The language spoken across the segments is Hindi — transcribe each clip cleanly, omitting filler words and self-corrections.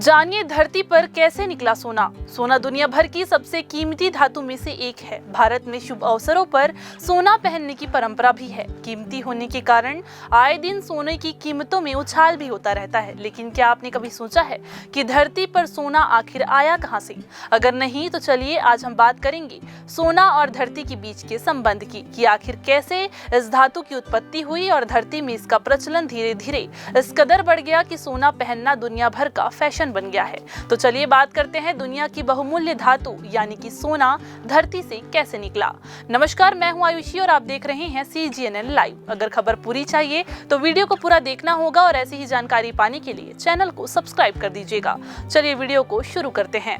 जानिए धरती पर कैसे निकला सोना। सोना दुनिया भर की सबसे कीमती धातु में से एक है। भारत में शुभ अवसरों पर सोना पहनने की परंपरा भी है। कीमती होने के कारण आए दिन सोने की कीमतों में उछाल भी होता रहता है। लेकिन क्या आपने कभी सोचा है कि धरती पर सोना आखिर आया कहां से? अगर नहीं तो चलिए आज हम बात करेंगे सोना और धरती के बीच के संबंध की, कि आखिर कैसे इस धातु की उत्पत्ति हुई और धरती में इसका प्रचलन धीरे धीरे इस कदर बढ़ गया कि सोना पहनना दुनिया भर का फैशन बन गया है। तो चलिए बात करते हैं दुनिया की बहुमूल्य धातु यानी कि सोना धरती से कैसे निकला। नमस्कार, मैं हूं आयुषी और आप देख रहे हैं CGNN लाइव। अगर खबर पूरी चाहिए तो वीडियो को पूरा देखना होगा और ऐसी ही जानकारी पाने के लिए चैनल को सब्सक्राइब कर दीजिएगा। चलिए वीडियो को शुरू करते हैं।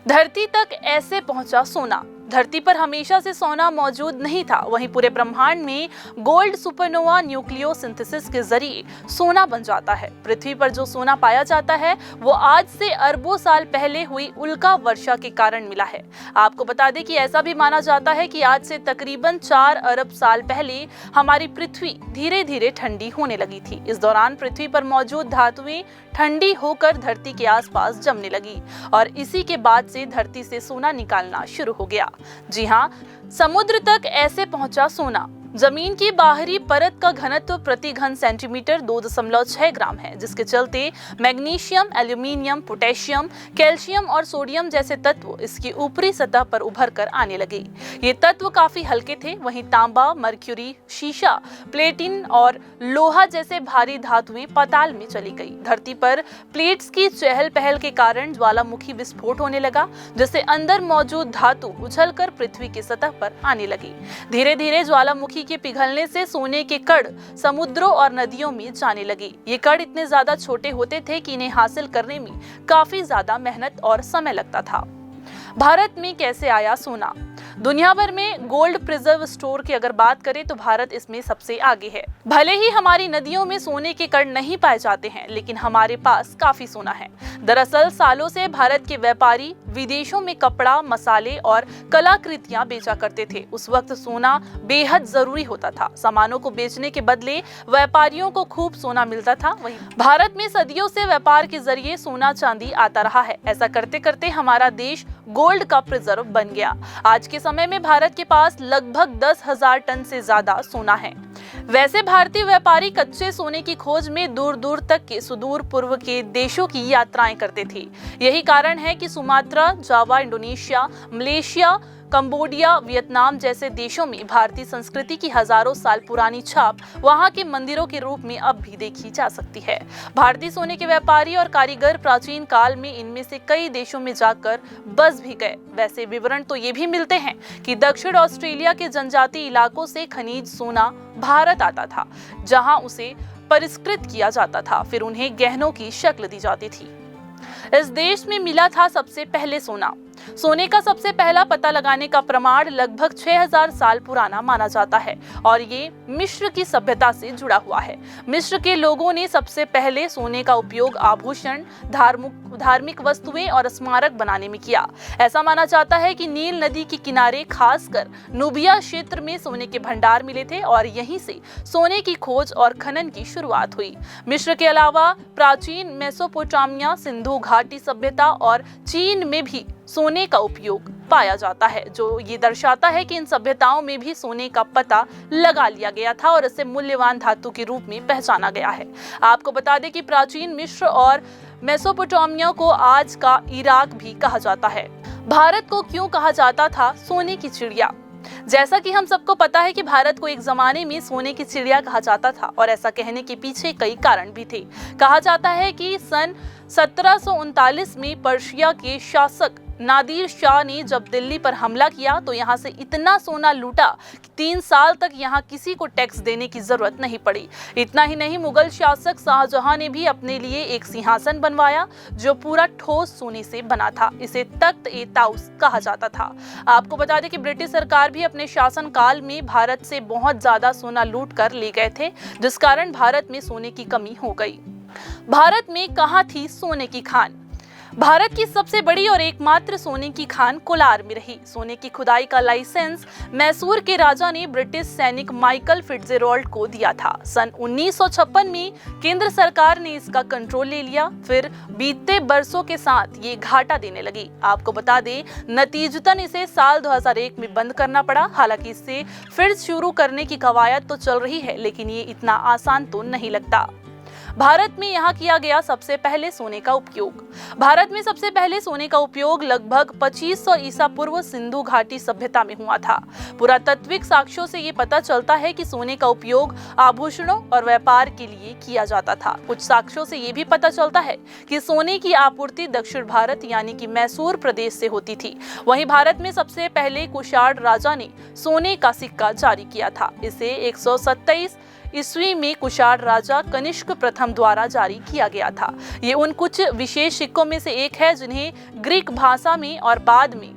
धरती तक ऐसे पहुंचा सोना। धरती पर हमेशा से सोना मौजूद नहीं था, वहीं पूरे ब्रह्मांड में गोल्ड सुपरनोवा न्यूक्लियोसिंथेसिस के जरिए सोना बन जाता है। पृथ्वी पर जो सोना पाया जाता है वो आज से अरबों साल पहले हुई उल्का वर्षा के कारण मिला है। आपको बता दें कि ऐसा भी माना जाता है कि आज से तकरीबन 4 अरब साल पहले हमारी पृथ्वी धीरे धीरे ठंडी होने लगी थी। इस दौरान पृथ्वी पर मौजूद धातुएं ठंडी होकर धरती के आसपास जमने लगी और इसी के बाद से धरती से सोना निकालना शुरू हो गया। जी हाँ, समुद्र तक ऐसे पहुंचा सोना। जमीन की बाहरी परत का घनत्व प्रति घन सेंटीमीटर 2.6 ग्राम है, जिसके चलते मैग्नीशियम, एल्यूमिनियम, पोटेशियम, कैल्शियम और सोडियम जैसे तत्व इसकी ऊपरी सतह पर उभर कर आने लगे। ये तत्व काफी हल्के थे। वहीं तांबा, मर्क्यूरी, शीशा, प्लेटिन और लोहा जैसे भारी धातुएं पाताल में चली गई। धरती पर प्लेट्स की चहल पहल के कारण ज्वालामुखी विस्फोट होने लगा, जिससे अंदर मौजूद धातु उछलकर पृथ्वी की सतह पर आने लगी। धीरे धीरे ज्वालामुखी के पिघलने से सोने के कण समुद्रों और नदियों में जाने लगे। ये कण इतने ज्यादा छोटे होते थे कि इन्हें हासिल करने में काफी ज्यादा मेहनत और समय लगता था। भारत में कैसे आया सोना? दुनिया भर में गोल्ड प्रिजर्व स्टोर की अगर बात करें तो भारत इसमें सबसे आगे है। भले ही हमारी नदियों में सोने के कण नहीं पाए जाते हैं, लेकिन हमारे पास काफी सोना है। दरअसल सालों से भारत के व्यापारी विदेशों में कपड़ा, मसाले और कलाकृतियां बेचा करते थे। उस वक्त सोना बेहद जरूरी होता था। सामानों को बेचने के बदले व्यापारियों को खूब सोना मिलता था। वहीं भारत में सदियों से व्यापार के जरिए सोना चांदी आता रहा है। ऐसा करते करते हमारा देश गोल्ड का प्रिजर्व बन गया। आज के समय में भारत के पास लगभग 10,000 टन से ज्यादा सोना है। वैसे भारतीय व्यापारी कच्चे सोने की खोज में दूर दूर तक के सुदूर पूर्व के देशों की यात्राएं करते थे। यही कारण है कि सुमात्रा, जावा, इंडोनेशिया, मलेशिया, कंबोडिया, वियतनाम जैसे देशों में भारतीय संस्कृति की हजारों साल पुरानी छाप वहां के मंदिरों के रूप में अब भी देखी जा सकती है। भारतीय सोने के व्यापारी और कारीगर प्राचीन काल में इनमें से कई देशों में जाकर बस भी गए। वैसे विवरण तो ये भी मिलते हैं कि दक्षिण ऑस्ट्रेलिया के जनजातीय इलाकों से खनिज सोना भारत आता था, जहां उसे परिष्कृत किया जाता था, फिर उन्हें गहनों की शक्ल दी जाती थी। इस देश में मिला था सबसे पहले सोना। सोने का सबसे पहला पता लगाने का प्रमाण लगभग 6000 साल पुराना माना जाता है और ये मिस्र की सभ्यता से जुड़ा हुआ है। मिस्र के लोगों ने सबसे पहले सोने का उपयोग आभूषण, धार्मिक वस्तुएं और स्मारक बनाने में किया। ऐसा माना जाता है कि नील नदी के किनारे, खासकर नूबिया क्षेत्र में सोने के भंडार मिले थे और यहीं से सोने की खोज और खनन की शुरुआत हुई। मिस्र के अलावा प्राचीन मेसोपोटामिया, सिंधु घाटी सभ्यता और चीन में भी सोने का उपयोग पाया जाता है, जो ये दर्शाता है कि इन सभ्यताओं में भी सोने का पता लगा लिया गया था और इसे मूल्यवान धातु के रूप में पहचाना गया है। आपको बता दें कि प्राचीन मिस्र और मेसोपोटामिया को आज का इराक भी कहा जाता है। भारत को क्यों कहा जाता था सोने की चिड़िया? जैसा कि हम सबको पता है कि भारत को एक जमाने में सोने की चिड़िया कहा जाता था और ऐसा कहने के पीछे कई कारण भी थे। कहा जाता है कि सन 1739 में पर्शिया के शासक नादिर शाह ने जब दिल्ली पर हमला किया तो यहाँ से इतना सोना लूटा कि 3 साल तक यहाँ किसी को टैक्स देने की जरूरत नहीं पड़ी। इतना ही नहीं, मुगल शासक शाहजहां ने भी अपने लिए एक सिंहासन बनवाया जो पूरा ठोस सोने से बना था। इसे तख्त-ए-ताउस कहा जाता था। आपको बता दें कि ब्रिटिश सरकार भी अपने शासन काल में भारत से बहुत ज्यादा सोना लूट कर ले गए थे, जिस कारण भारत में सोने की कमी हो गई। भारत में कहाँ थी सोने की खान? भारत की सबसे बड़ी और एकमात्र सोने की खान कोलार में रही। सोने की खुदाई का लाइसेंस मैसूर के राजा ने ब्रिटिश सैनिक माइकल फिट्जजेराल्ड को दिया था। सन 1956 में केंद्र सरकार ने इसका कंट्रोल ले लिया। फिर बीतते बरसों के साथ ये घाटा देने लगी। आपको बता दें, नतीजतन इसे साल 2001 में बंद करना पड़ा। हालांकि इससे फिर शुरू करने की कवायद तो चल रही है, लेकिन ये इतना आसान तो नहीं लगता। भारत में यहाँ किया गया सबसे पहले सोने का उपयोग। भारत में सबसे पहले सोने का उपयोग लगभग 2500 ईसा पूर्व सिंधु घाटी सभ्यता में हुआ था। पुरातात्विक साक्ष्यों से ये पता चलता है कि सोने का उपयोग आभूषणों और व्यापार के लिए किया जाता था। कुछ साक्ष्यों से ये भी पता चलता है कि सोने की आपूर्ति दक्षिण भारत यानी कि मैसूर प्रदेश से होती थी। वहीं भारत में सबसे पहले कुषाण राजा ने सोने का सिक्का जारी किया था। इसे 127 ईस्वी में कुषाण राजा कनिष्क प्रथम द्वारा जारी किया गया था। ये उन कुछ विशेष सिक्कों में से एक है जिन्हें ग्रीक भाषा में और बाद में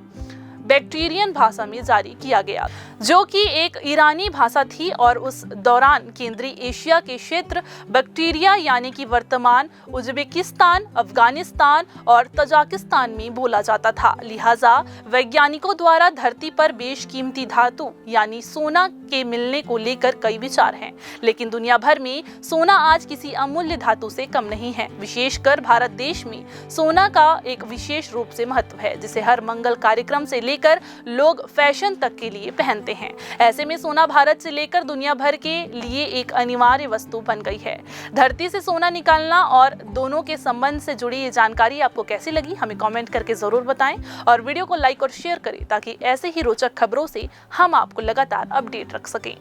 बैक्टीरियन भाषा में जारी किया गया, जो कि एक ईरानी भाषा थी और उस दौरान केंद्रीय एशिया के क्षेत्र बैक्टीरिया यानी कि वर्तमान उज्बेकिस्तान, अफगानिस्तान और तजाकिस्तान में बोला जाता था। लिहाजा वैज्ञानिकों द्वारा धरती पर बेशकीमती धातु यानी सोना के मिलने को लेकर कई विचार हैं, लेकिन दुनिया भर में सोना आज किसी अमूल्य धातु से कम नहीं है। विशेषकर भारत देश में सोना का एक विशेष रूप से महत्व है, जिसे हर मंगल कार्यक्रम से लेकर लोग फैशन तक के लिए पहनते हैं। ऐसे में सोना भारत से लेकर दुनिया भर के लिए एक अनिवार्य वस्तु बन गई है। धरती से सोना निकालना और दोनों के संबंध से जुड़ी ये जानकारी आपको कैसी लगी, हमें कमेंट करके जरूर बताएं और वीडियो को लाइक और शेयर करें ताकि ऐसे ही रोचक खबरों से हम आपको लगातार अपडेट रख सकें।